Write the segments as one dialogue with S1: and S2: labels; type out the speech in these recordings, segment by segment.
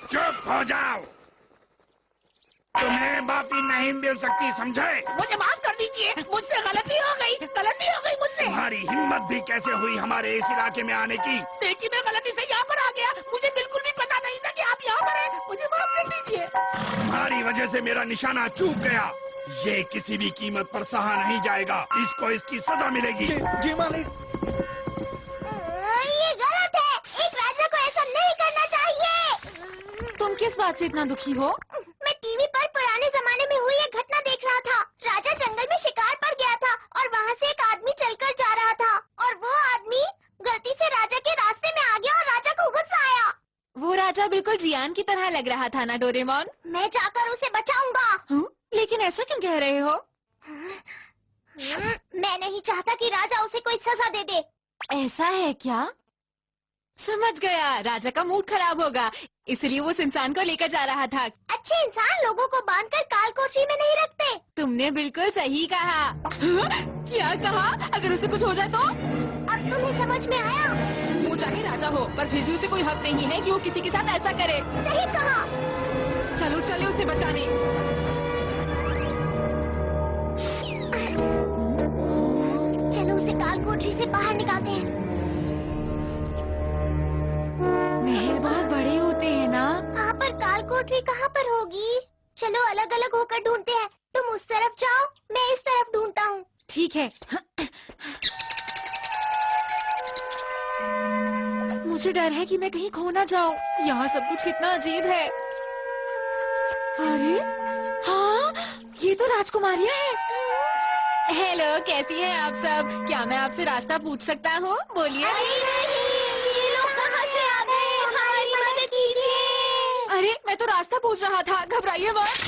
S1: चुप हो जाओ, तुम्हें माफी नहीं मिल सकती, समझे?
S2: मुझे माफ कर दीजिए, मुझसे गलती हो गई मुझसे।
S1: तुम्हारी हिम्मत भी कैसे हुई हमारे इस इलाके में आने की?
S2: देखिए, मैं गलती से यहाँ पर आ गया, मुझे बिल्कुल भी पता नहीं था कि आप यहाँ पर हैं, मुझे माफ कर दीजिए।
S1: तुम्हारी वजह से मेरा निशाना चूक गया, ये किसी भी कीमत पर सहा नहीं जाएगा, इसको इसकी सजा मिलेगी।
S3: जी मालिक।
S4: ये गलत है, एक राजा को ऐसा नहीं करना चाहिए।
S5: तुम किस बात से इतना दुखी हो?
S4: मैं टीवी पर पुराने जमाने में हुई एक घटना देख रहा था। राजा जंगल में शिकार पर गया था और वहाँ से एक आदमी चलकर जा रहा था और वो आदमी गलती से राजा के रास्ते में आ गया और राजा को गुस्सा आया।
S5: वो राजा बिल्कुल जियान की तरह लग रहा था ना डोरेमोन?
S4: मैं जाकर उसे बचाऊंगा।
S5: लेकिन ऐसा क्यों कह रहे हो?
S4: मैं नहीं चाहता कि राजा उसे कोई सजा दे दे।
S5: ऐसा है क्या? समझ गया, राजा का मूड खराब होगा, इसलिए वो उस इंसान को लेकर जा रहा था।
S4: अच्छे इंसान लोगों को बांधकर काल कोठरी में नहीं रखते।
S5: तुमने बिल्कुल सही कहा। क्या कहा? अगर उसे कुछ हो जाए तो?
S4: अब तुम्हें समझ में आया?
S5: वो चाहे राजा हो, पर फिर भी उसे कोई हक नहीं है कि वो किसी के साथ ऐसा करे।
S4: सही कहा।
S5: चलो चले उसे बचाने।
S4: चलो उसे काल कोठरी से बाहर निकालते हैं।
S5: महल बहुत बड़े होते हैं ना?
S4: हाँ, पर काल कोठरी कहाँ पर होगी? चलो अलग अलग होकर ढूंढते हैं। तुम उस तरफ जाओ, मैं इस तरफ ढूंढता हूँ।
S5: ठीक है। मुझे डर है कि मैं कहीं खो ना जाऊँ। यहाँ सब कुछ कितना अजीब है। अरे हाँ, ये तो राजकुमारियाँ हैं। हेलो, कैसी हैं आप सब? क्या मैं आपसे रास्ता पूछ सकता हूँ? बोलिए।
S4: ये लोग कहाँ से आ गए? हमारी मदद कीजिए।
S5: अरे मैं तो रास्ता पूछ रहा था, घबराइए मत।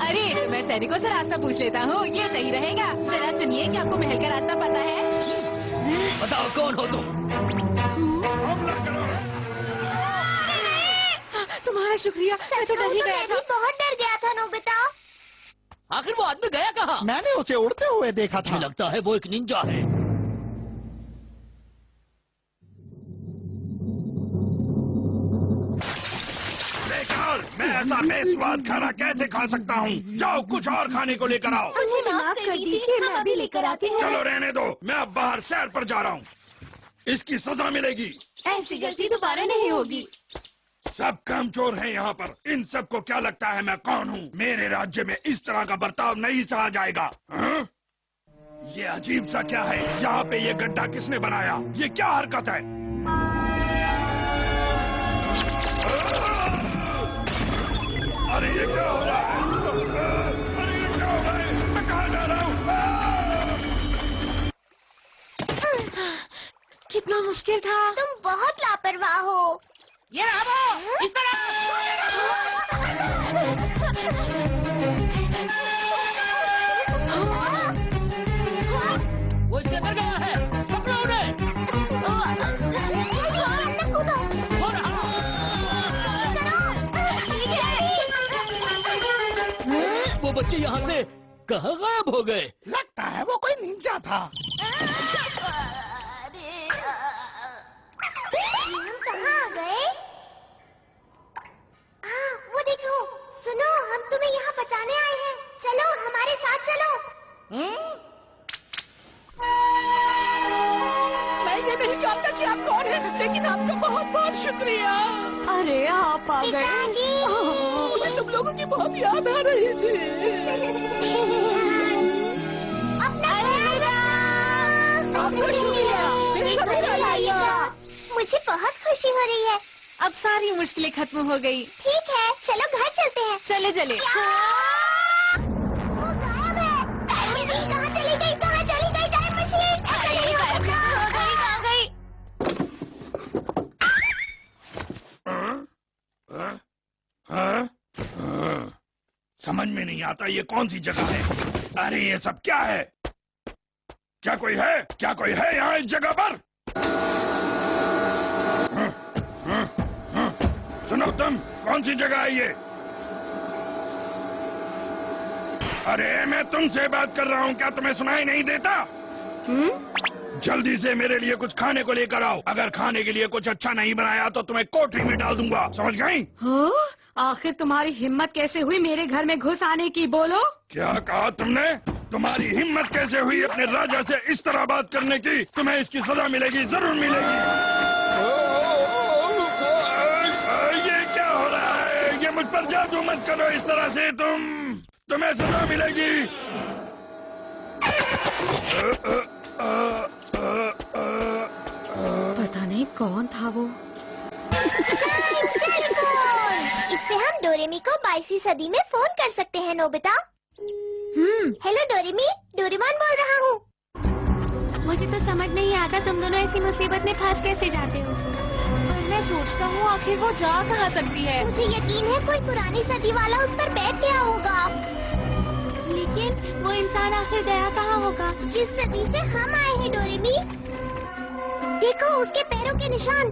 S5: अरे तो मैं सैनिकों से रास्ता पूछ लेता हूँ, ये सही रहेगा। जरा सुनिए, क्या आपको महल का रास्ता पता है?
S2: बताओ कौन हो तुम?
S5: तुम्हारा शुक्रिया, मैं तो डर ही गया था।
S4: बहुत डर गया था नोबिता।
S2: आखिर वो आदमी गया कहाँ?
S3: मैंने उसे उड़ते हुए देखा था।
S2: मुझे लगता है वो एक निंजा है।
S1: बेकार, मैं ऐसा बेस्वाद खाना कैसे खा सकता हूँ? जाओ कुछ और खाने को लेकर आओ।
S4: मुझे माफ कर दीजिए, मैं अभी लेकर आती हूँ।
S1: चलो रहने दो, मैं अब बाहर सैर पर जा रहा हूँ, इसकी सजा मिलेगी।
S4: ऐसी गलती दोबारा नहीं होगी।
S1: सब कामचोर हैं यहाँ पर। इन सब को क्या लगता है मैं कौन हूँ? मेरे राज्य में इस तरह का बर्ताव नहीं सहा जाएगा। हाँ? ये अजीब सा क्या है? यहाँ पे ये गड्ढा किसने बनाया? ये क्या हरकत है? अरे ये क्या हो रहा है? अरे ये क्या हो रहा है? मैं कहाँ जा रहा हूँ?
S5: कितना मुश्किल था।
S4: तुम बहुत लापरवाह हो।
S2: ये आओ, इस तरह। वो इसके अंदर गया है, पकड़ो उन्हें। हो रहा। वो बच्चे यहाँ से कहाँ गायब हो गए?
S3: लगता है वो कोई निंजा था।
S4: हम कहाँ आ गए? हाँ, वो देखो। सुनो, हम तुम्हें यहाँ बचाने आए हैं। चलो हमारे साथ चलो।
S2: मैं ये नहीं जानता कि आप कौन हैं, लेकिन आपका बहुत बहुत शुक्रिया।
S5: अरे आप आ गए।
S4: पिताजी।
S2: मुझे तुम लोगों की बहुत याद आ रही थी।
S4: अपना
S2: आपका शुक्रिया। मेरे सभी भाइयों।
S4: मुझे बहुत खुशी हो रही है।
S5: अब सारी मुश्किलें खत्म हो गई।
S4: ठीक है, चलो घर चलते हैं।
S5: चले चले।
S4: वो गायब है। टाइम मशीन कहाँ चली गई? कहाँ चली गई टाइम मशीन?
S5: अरे गायब हो गई, कहाँ गई?
S1: समझ में नहीं आता ये कौन सी जगह है? अरे ये सब क्या है? क्या कोई है? क्या कोई है यहाँ इस जगह पर? सुनो तुम, कौन सी जगह है ये? अरे मैं तुमसे बात कर रहा हूँ, क्या तुम्हें सुनाई नहीं देता? जल्दी से मेरे लिए कुछ खाने को लेकर आओ। अगर खाने के लिए कुछ अच्छा नहीं बनाया तो तुम्हें कोठरी में डाल दूंगा, समझ गई?
S5: हो? आखिर तुम्हारी हिम्मत कैसे हुई मेरे घर में घुस आने की, बोलो?
S1: क्या कहा तुमने? तुम्हारी हिम्मत कैसे हुई अपने राजा से इस तरह बात करने की? तुम्हें इसकी सजा मिलेगी, जरूर मिलेगी। ये क्या हो रहा है? ये मुझ पर जादू मत करो इस तरह से, तुम्हें सजा मिलेगी।
S5: पता नहीं कौन था वो।
S4: इससे हम डोरेमी को 22वीं सदी में फोन कर सकते हैं, नोबिता। हेलो डोरेमी, डोरेमोन बोल रहा हूँ। मुझे तो समझ नहीं आता तुम दोनों ऐसी मुसीबत में फंस कैसे जाते हो।
S5: पर मैं सोचता हूँ आखिर वो जा कहाँ सकती है।
S4: मुझे यकीन है कोई पुरानी सदी वाला उस पर बैठ गया होगा। लेकिन वो इंसान आखिर गया कहाँ होगा जिस सदी से हम आए हैं? डोरेमी देखो, उसके पैरों के निशान।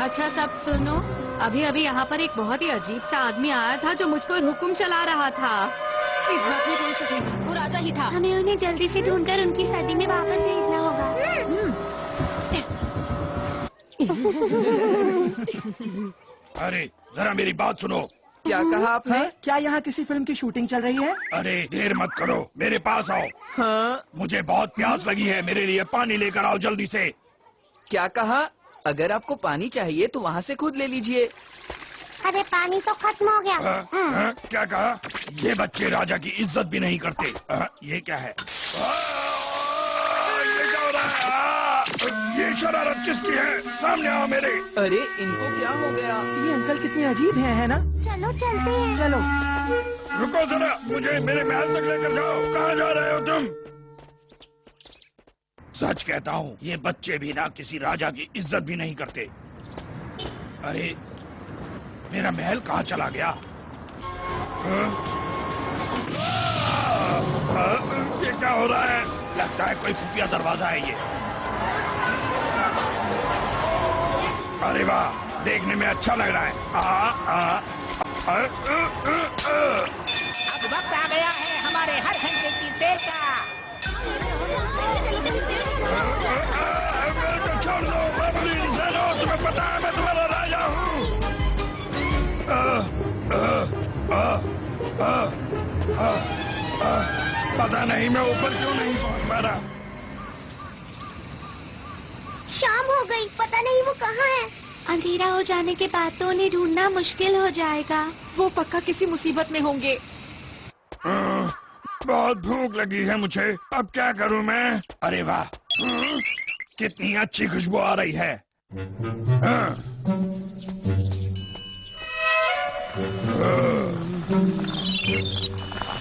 S5: अच्छा सब सुनो, अभी अभी यहाँ पर एक बहुत ही अजीब सा आदमी आया था जो मुझ पर हुक्म चला रहा था। इस बात में कोई शक नहीं, वो राजा ही था।
S4: हमें उन्हें जल्दी से ढूंढकर उनकी सदी में वापस भेजना होगा।
S1: अरे जरा मेरी बात सुनो।
S2: क्या कहा आपने? क्या यहाँ किसी फिल्म की शूटिंग चल रही है?
S1: अरे देर मत करो, मेरे पास आओ।
S2: हाँ।
S1: मुझे बहुत प्यास लगी है, मेरे लिए पानी लेकर आओ जल्दी से।
S2: क्या कहा? अगर आपको पानी चाहिए तो वहाँ से खुद ले लीजिए।
S4: अरे पानी तो खत्म हो गया।
S1: क्या कहा? ये बच्चे राजा की इज्जत भी नहीं करते। ये क्या है? ये क्या हो रहा है? ये शरारत किसकी है? सामने आओ मेरे।
S2: अरे इनको क्या हो गया? ये अंकल कितने अजीब है ना?
S4: चलो चलते हैं।
S2: चलो।
S1: रुको जरा, मुझे मेरे महल तक लेकर जाओ। कहाँ जा रहे हो तुम? सच कहता हूँ, ये बच्चे भी ना किसी राजा की इज्जत भी नहीं करते। अरे मेरा महल कहाँ चला गया? ये क्या हो रहा है? लगता है कोई खुफिया दरवाजा है ये। अरे वाह, देखने में अच्छा लग रहा है।
S6: अब वक्त आ गया है हमारे हर घंटे की सेल का।
S1: छोड़ दो, मामूली इंसान हो, तुम्हें पता है मैं तुम्हारा राजा हूँ। पता नहीं मैं ऊपर क्यों नहीं पहुँच पा रहा।
S4: शाम हो गई, पता नहीं वो कहाँ है। अंधेरा हो जाने के बाद तो उन्हें ढूंढना मुश्किल हो जाएगा।
S5: वो पक्का किसी मुसीबत में होंगे।
S1: बहुत भूख लगी है मुझे, अब क्या करूं मैं? अरे वाह, कितनी अच्छी खुशबू आ रही है।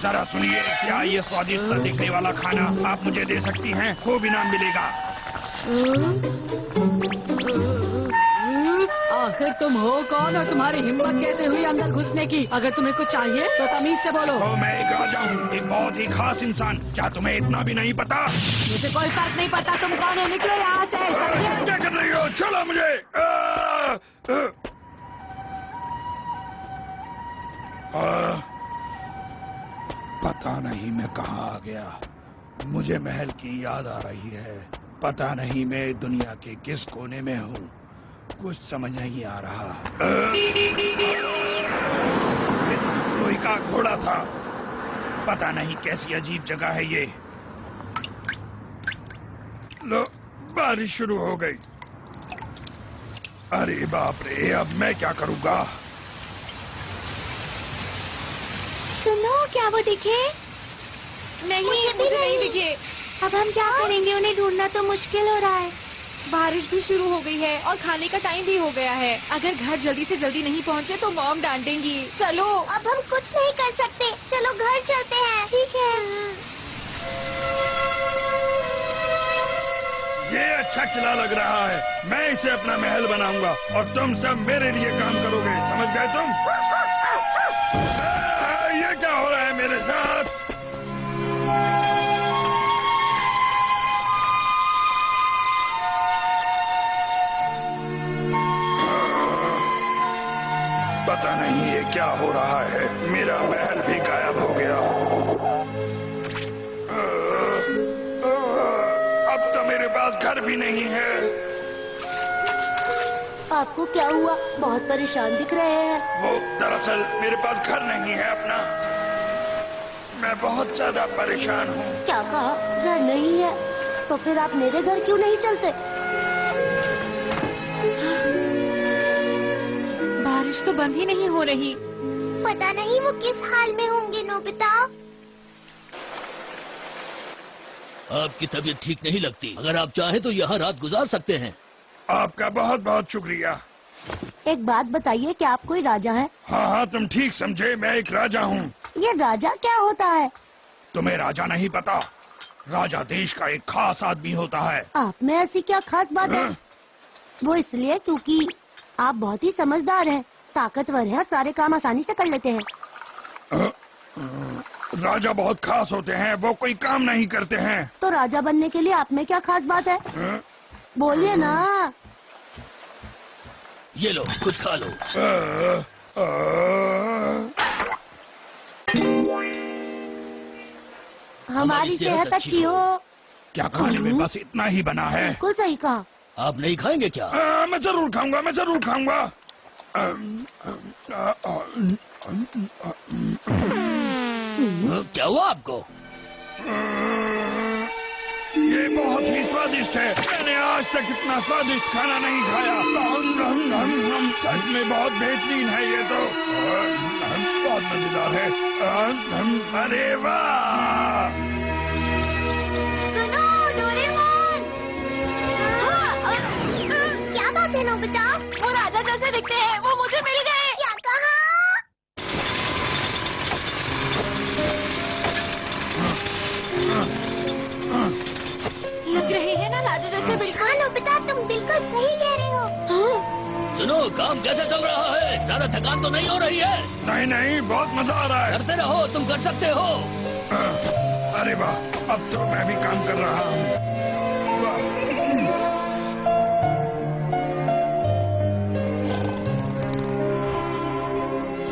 S1: जरा सुनिए, क्या ये स्वादिष्ट सा दिखने वाला खाना आप मुझे दे सकती हैं? खूब इनाम मिलेगा।
S5: आखिर तुम हो कौन और तुम्हारी हिम्मत कैसे हुई अंदर घुसने की? अगर तुम्हें कुछ चाहिए तो तमीज से बोलो।
S1: तो मैं एक राजा हूँ, एक बहुत ही खास इंसान। क्या तुम्हें इतना भी नहीं पता?
S5: मुझे कोई फर्क नहीं पड़ता तुम कौन हो, निकलो यहाँ से। समझे?
S1: क्या कर रही हो? चलो मुझे। पता नहीं मैं कहाँ आ गया। मुझे महल की याद आ रही है। पता नहीं मैं दुनिया के किस कोने में हूँ, कुछ समझ नहीं आ रहा। कोई का घोड़ा था। पता नहीं कैसी अजीब जगह है ये। लो, बारिश शुरू हो गई। अरे बाप रे, अब मैं क्या करूँगा?
S4: सुनो, क्या वो दिखे?
S5: नहीं, मुझे नहीं दिखे।
S4: अब हम क्या करेंगे? उन्हें ढूंढना तो मुश्किल हो रहा है।
S5: बारिश भी शुरू हो गई है और खाने का टाइम भी हो गया है। अगर घर जल्दी से जल्दी नहीं पहुँचे तो मॉम डांटेंगी। चलो।
S4: अब हम कुछ नहीं कर सकते, चलो घर चलते हैं। ठीक है।
S1: ये अच्छा किला लग रहा है। मैं इसे अपना महल बनाऊंगा और तुम सब मेरे लिए काम करोगे, समझ गए तुम? ये क्या हो रहा है मेरे साथ? पता नहीं ये क्या हो रहा है, मेरा महल भी गायब हो गया। अब तो मेरे पास घर भी नहीं है।
S4: आपको क्या हुआ? बहुत परेशान दिख रहे हैं।
S1: वो दरअसल मेरे पास घर नहीं है अपना। मैं बहुत ज्यादा परेशान हूँ।
S4: क्या कहा? घर नहीं है? तो फिर आप मेरे घर क्यों नहीं चलते?
S5: बारिश तो बंद ही नहीं हो रही।
S4: पता नहीं वो किस हाल में होंगे नोबिता।
S7: आपकी तबीयत ठीक नहीं लगती। अगर आप चाहें तो यहाँ रात गुजार सकते हैं।
S1: आपका बहुत बहुत शुक्रिया।
S4: एक बात बताइए, क्या आप कोई राजा हैं?
S1: हाँ हाँ, तुम ठीक समझे, मैं एक राजा हूँ।
S4: ये राजा क्या होता है?
S1: तुम्हें राजा नहीं पता? राजा देश का एक खास आदमी होता है।
S4: आप में ऐसी क्या खास बात है?
S1: हाँ?
S4: वो इसलिए क्योंकि आप बहुत ही समझदार हैं, ताकतवर हैं और सारे काम आसानी से कर लेते हैं।
S1: राजा बहुत खास होते हैं, वो कोई काम नहीं करते हैं।
S4: तो राजा बनने के लिए आप में क्या खास बात है?
S1: हाँ?
S4: बोलिए ना।
S7: ये लो, कुछ खा लो।
S4: हमारी सेहत अच्छी हो।
S1: क्या खाने में बस इतना ही बना है?
S4: बिल्कुल सही कहा।
S7: आप नहीं खाएंगे क्या?
S1: मैं जरूर खाऊंगा, मैं जरूर खाऊंगा।
S7: क्या हुआ आपको?
S1: ये बहुत ही स्वादिष्ट है। मैंने आज तक इतना स्वादिष्ट खाना नहीं खाया। सच में बहुत बेहतरीन है ये तो। बहुत मजेदार है। अरे वाह!
S4: सुनो डोरेमोन। क्या बात है नोबिता?
S5: वो राजा जैसे दिखते हैं, वो मुझे मिल गए।
S4: क्या कहा?
S5: लग रहे हैं ना राजा जैसे बिल्कुल।
S4: हाँ नोबिता, तुम बिल्कुल सही कह रहे हो।
S7: सुनो, काम कैसे चल रहा है? ज्यादा थकान तो नहीं हो रही है?
S1: नहीं नहीं, बहुत मजा आ रहा है।
S7: करते रहो, तुम कर सकते हो।
S1: अरे वाह, अब तो मैं भी काम कर रहा हूँ। वाह!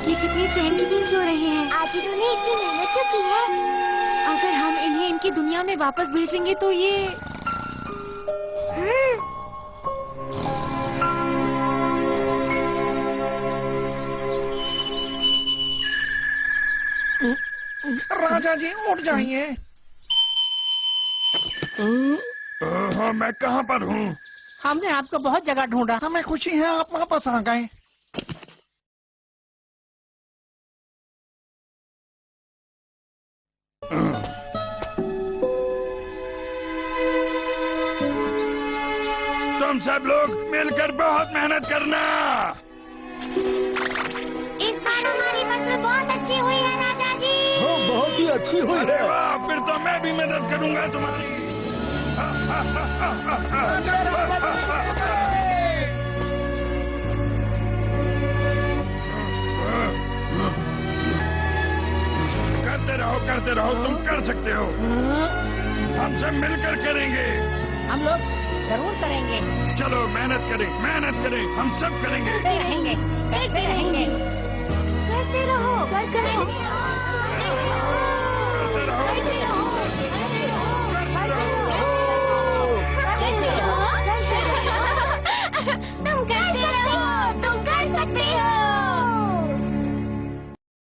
S5: ये कितनी चैन की नींद सो रहे हैं।
S4: आज इन्होंने इतनी मेहनत जो की है।
S5: अगर हम इन्हें इनकी दुनिया में वापस भेजेंगे तो ये
S3: राजा जी उठ जाइए।
S1: हाँ, मैं कहाँ पर हूँ?
S6: हमने आपको बहुत जगह ढूंढा।
S3: हमें खुशी है आप वापस आ गए।
S1: तुम सब लोग मिलकर बहुत मेहनत करना।
S4: इस बार हमारी फसल बहुत अच्छी हुई है राजा जी।
S7: हाँ, बहुत ही अच्छी हुई
S1: अरे
S7: है।
S1: वाह, फिर तो मैं भी मदद करूंगा तुम्हारी। करते रहो, तुम कर सकते हो। हम सब मिलकर करेंगे।
S6: हम लोग जरूर करेंगे।
S1: चलो मेहनत करें, हम सब करेंगे।
S6: करते रहेंगे, करते रहेंगे।
S4: करते रहो, करते रहो।
S1: करते रहो।